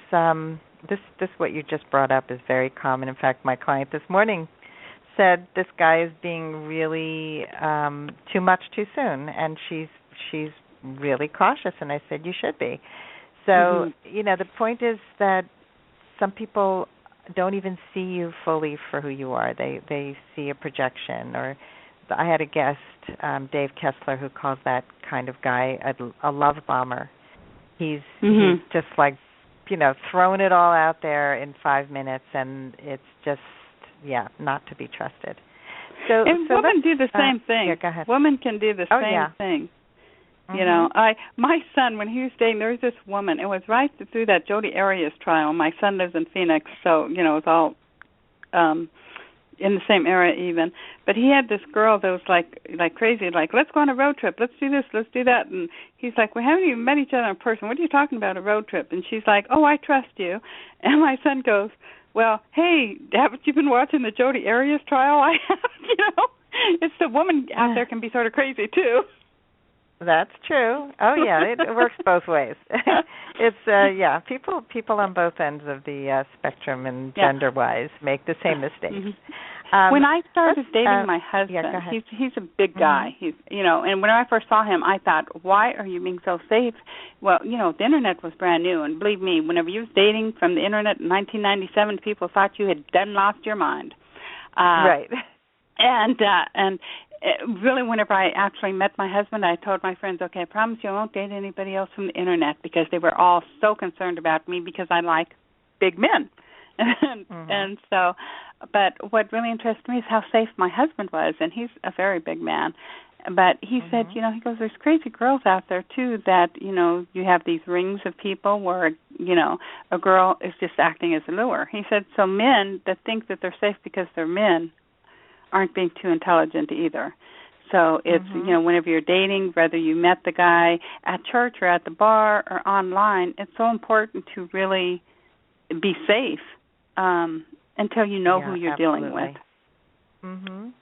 what you just brought up is very common. In fact, my client this morning said this guy is being really too much too soon, and she's really cautious, and I said you should be. So, the point is that some people don't even see you fully for who you are. They see a projection. Or I had a guest, Dave Kessler, who calls that kind of guy a love bomber. He's just like, throwing it all out there in 5 minutes, and it's just, not to be trusted. So women do the same thing. Yeah, go ahead. Women can do the same thing. My son, when he was dating, there was this woman. It was right through that Jodi Arias trial. My son lives in Phoenix, so, it's all in the same area even. But he had this girl that was like crazy, like, let's go on a road trip, let's do this, let's do that. And he's like, we haven't even met each other in person. What are you talking about, a road trip? And she's like, oh, I trust you. And my son goes, well, hey, haven't you been watching the Jodi Arias trial? I have, it's the woman out there can be sort of crazy too. That's true. Oh yeah, it works both ways. It's people on both ends of the spectrum and gender-wise make the same mistakes. When I started dating my husband, he's a big guy. He's and when I first saw him, I thought, why are you being so safe? Well, the internet was brand new, and believe me, whenever you was dating from the internet in 1997, people thought you had done lost your mind. Right. And really, whenever I actually met my husband, I told my friends, okay, I promise you I won't date anybody else from the internet, because they were all so concerned about me because I like big men. And so, but what really interested me is how safe my husband was, and he's a very big man. But he said, he goes, there's crazy girls out there, too, that, you have these rings of people where, a girl is just acting as a lure. He said, so men that think that they're safe because they're men aren't being too intelligent either. So it's, whenever you're dating, whether you met the guy at church or at the bar or online, it's so important to really be safe until you know who you're dealing with.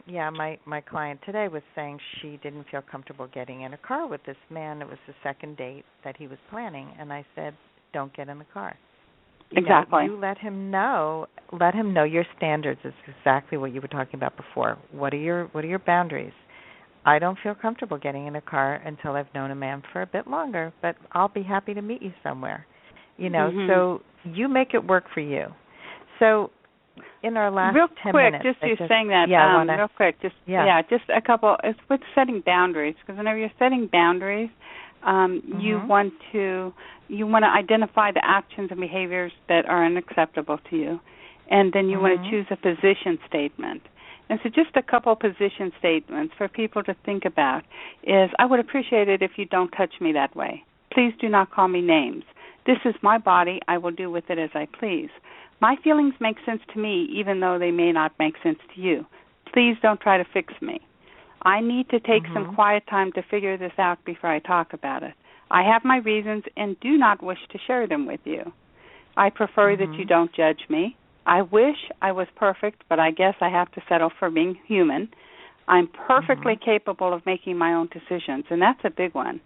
Yeah, my client today was saying she didn't feel comfortable getting in a car with this man. It was the second date that he was planning, and I said, don't get in the car. Exactly. You let him know your standards is exactly what you were talking about before. What are your boundaries? I don't feel comfortable getting in a car until I've known a man for a bit longer, but I'll be happy to meet you somewhere. So you make it work for you. So in our last real 10 quick, minutes, just you saying that, real quick, just a couple. It's with setting boundaries, because whenever you're setting boundaries, you want to identify the actions and behaviors that are unacceptable to you, and then you want to choose a position statement. And so just a couple position statements for people to think about is, I would appreciate it if you don't touch me that way. Please do not call me names. This is my body. I will do with it as I please. My feelings make sense to me, even though they may not make sense to you. Please don't try to fix me. I need to take some quiet time to figure this out before I talk about it. I have my reasons and do not wish to share them with you. I prefer that you don't judge me. I wish I was perfect, but I guess I have to settle for being human. I'm perfectly capable of making my own decisions, and that's a big one.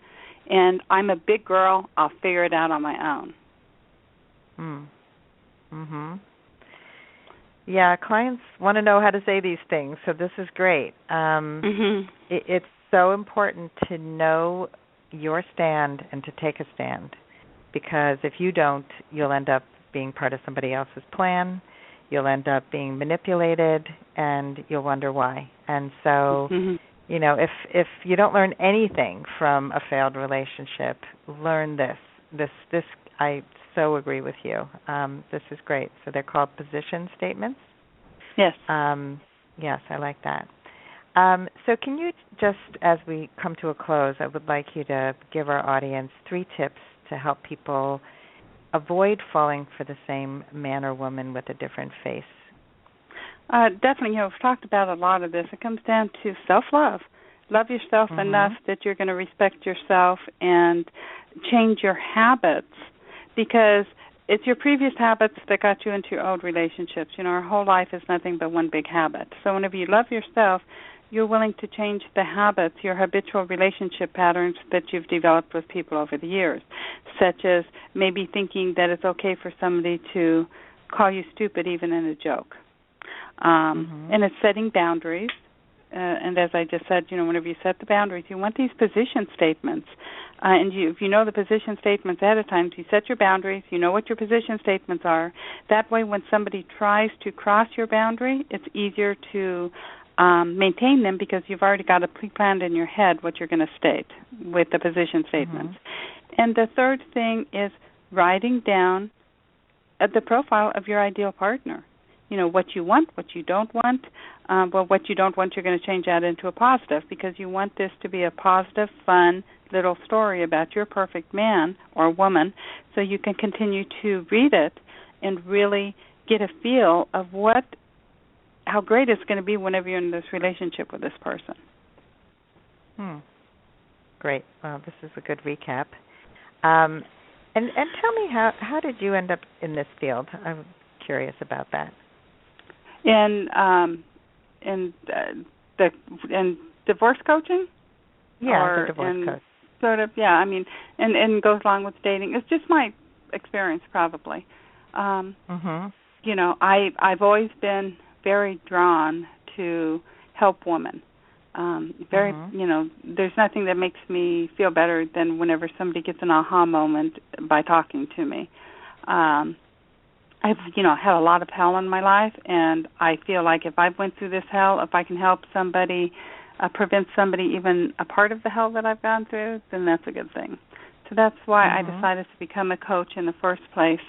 And I'm a big girl. I'll figure it out on my own. Yeah, clients want to know how to say these things, so this is great. It's so important to know your stand and to take a stand, because if you don't, you'll end up being part of somebody else's plan. You'll end up being manipulated, and you'll wonder why. And so, if you don't learn anything from a failed relationship, learn this. This I so agree with you. This is great. So they're called position statements? Yes. Yes, I like that. So can you just, as we come to a close, I would like you to give our audience 3 tips to help people avoid falling for the same man or woman with a different face. Definitely. We've talked about a lot of this. It comes down to self-love. Love yourself enough that you're going to respect yourself and change your habits, because it's your previous habits that got you into your old relationships. Our whole life is nothing but one big habit. So whenever you love yourself, you're willing to change the habits, your habitual relationship patterns that you've developed with people over the years, such as maybe thinking that it's okay for somebody to call you stupid even in a joke. And it's setting boundaries. And as I just said, whenever you set the boundaries, you want these position statements. If you know the position statements ahead of time, you set your boundaries, you know what your position statements are. That way when somebody tries to cross your boundary, it's easier to maintain them, because you've already got a pre-planned in your head what you're going to state with the position statements. And the third thing is writing down the profile of your ideal partner. What you want, what you don't want. What you don't want, you're going to change that into a positive, because you want this to be a positive, fun little story about your perfect man or woman, so you can continue to read it and really get a feel of how great it's going to be whenever you're in this relationship with this person. Great. Well, this is a good recap. And tell me, how did you end up in this field? I'm curious about that. In divorce coaching? Yeah, the divorce coach. Sort of, yeah. I mean, and goes along with dating. It's just my experience, probably. I've always been very drawn to help women. There's nothing that makes me feel better than whenever somebody gets an aha moment by talking to me. I've, had a lot of hell in my life, and I feel like if I went through this hell, if I can help somebody, prevent somebody even a part of the hell that I've gone through, then that's a good thing. So that's why I decided to become a coach in the first place.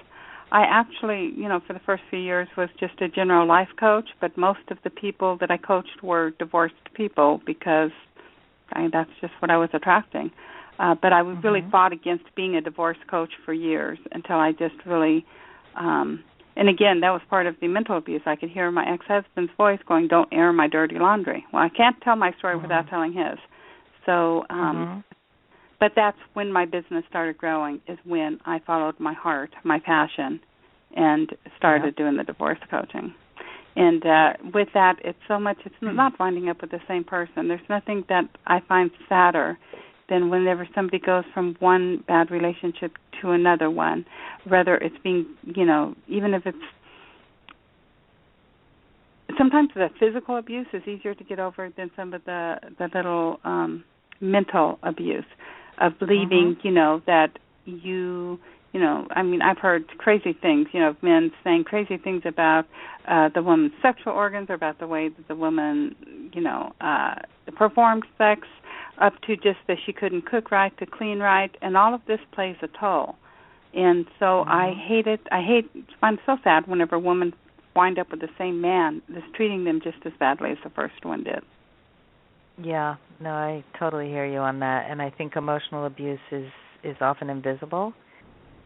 I actually, for the first few years was just a general life coach, but most of the people that I coached were divorced people, because that's just what I was attracting. But I really fought against being a divorce coach for years, until I just really And again, that was part of the mental abuse. I could hear my ex-husband's voice going, "Don't air my dirty laundry." Well, I can't tell my story without telling his. So, but that's when my business started growing, is when I followed my heart, my passion, and started doing the divorce coaching. And with that, it's so much, it's not winding up with the same person. There's nothing that I find sadder than whenever somebody goes from one bad relationship to another one, whether it's being, even if it's, sometimes the physical abuse is easier to get over than some of the little mental abuse of believing, that I've heard crazy things, of men saying crazy things about the woman's sexual organs or about the way that the woman, performed sex, up to just that she couldn't cook right, to clean right, and all of this plays a toll. And so I find it so sad whenever women wind up with the same man that's treating them just as badly as the first one did. Yeah, no, I totally hear you on that, and I think emotional abuse is often invisible.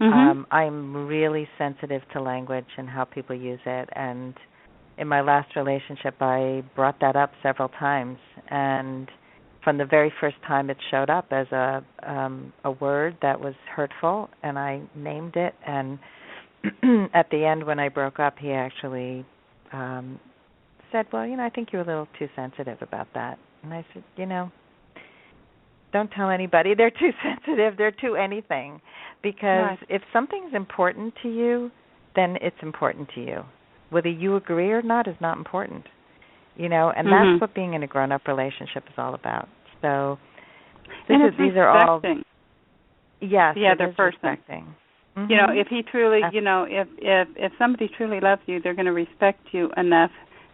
I'm really sensitive to language and how people use it, and in my last relationship I brought that up several times, and from the very first time it showed up as a word that was hurtful, and I named it, and at the end when I broke up he actually said, well, I think you're a little too sensitive about that. And I said, don't tell anybody they're too sensitive, they're too anything. Because if something's important to you, then it's important to you. Whether you agree or not is not important. And that's what being in a grown-up relationship is all about. So these are all... Yes, the other person. If he truly, if somebody truly loves you, they're going to respect you enough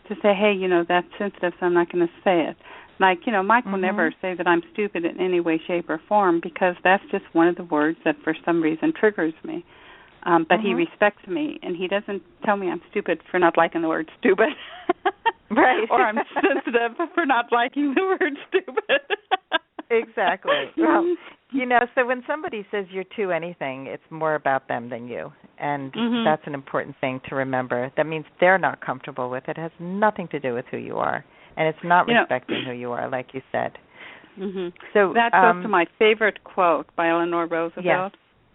to say, hey, that's sensitive, so I'm not going to say it. Like, Mike will never say that I'm stupid in any way, shape, or form, because that's just one of the words that for some reason triggers me. But he respects me, and he doesn't tell me I'm stupid for not liking the word stupid. Right. Or I'm sensitive for not liking the word stupid. Exactly. Well, so when somebody says you're too anything, it's more about them than you. And that's an important thing to remember. That means they're not comfortable with it. It has nothing to do with who you are. And it's not respecting who you are, like you said. So that goes to my favorite quote by Eleanor Roosevelt. Yes.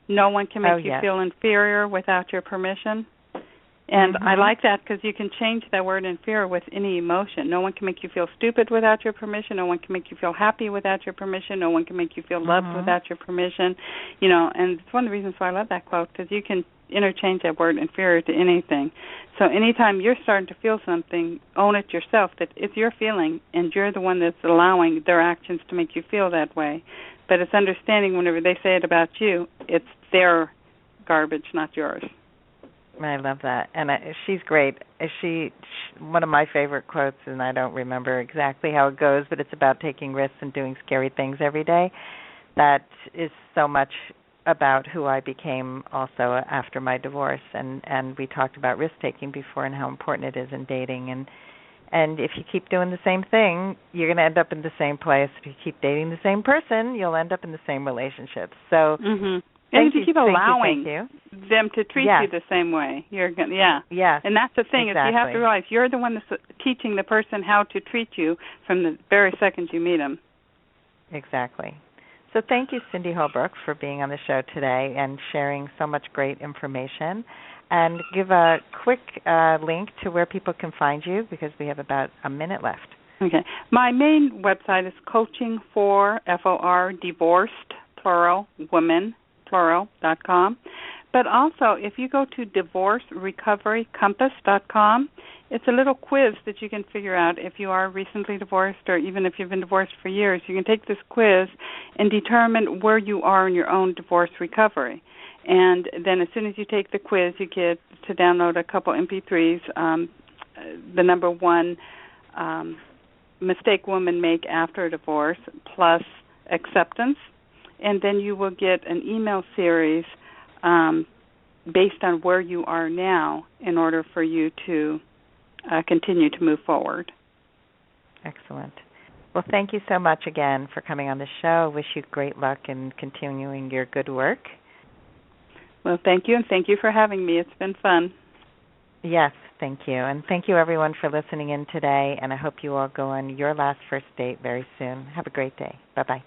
No one can make you feel inferior without your permission. And I like that because you can change that word inferior with any emotion. No one can make you feel stupid without your permission. No one can make you feel happy without your permission. No one can make you feel loved without your permission. And it's one of the reasons why I love that quote, because you can interchange that word inferior to anything. So anytime you're starting to feel something, own it yourself, that it's your feeling and you're the one that's allowing their actions to make you feel that way. But it's understanding whenever they say it about you, it's their garbage, not yours. I love that. And she's great. She one of my favorite quotes, and I don't remember exactly how it goes, but it's about taking risks and doing scary things every day. That is so much about who I became also after my divorce, and we talked about risk-taking before and how important it is in dating. And if you keep doing the same thing, you're going to end up in the same place. If you keep dating the same person, you'll end up in the same relationship. So and if you keep allowing them to treat you the same way, you're going to, Yes. And that's the thing, is you have to realize you're the one that's teaching the person how to treat you from the very second you meet them. Exactly. So thank you, Cindy Holbrook, for being on the show today and sharing so much great information. And give a quick link to where people can find you, because we have about a minute left. Okay. My main website is coaching for, F-O-R, divorced, plural, women, plural.com. But also, if you go to divorcerecoverycompass.com, it's a little quiz that you can figure out if you are recently divorced, or even if you've been divorced for years. You can take this quiz and determine where you are in your own divorce recovery. And then as soon as you take the quiz, you get to download a couple MP3s, the number one mistake women make after a divorce, plus acceptance. And then you will get an email series based on where you are now in order for you to continue to move forward. Excellent. Well, thank you so much again for coming on the show. Wish you great luck in continuing your good work. Well, thank you, and thank you for having me. It's been fun. Yes, thank you. And thank you, everyone, for listening in today. And I hope you all go on your last first date very soon. Have a great day. Bye-bye.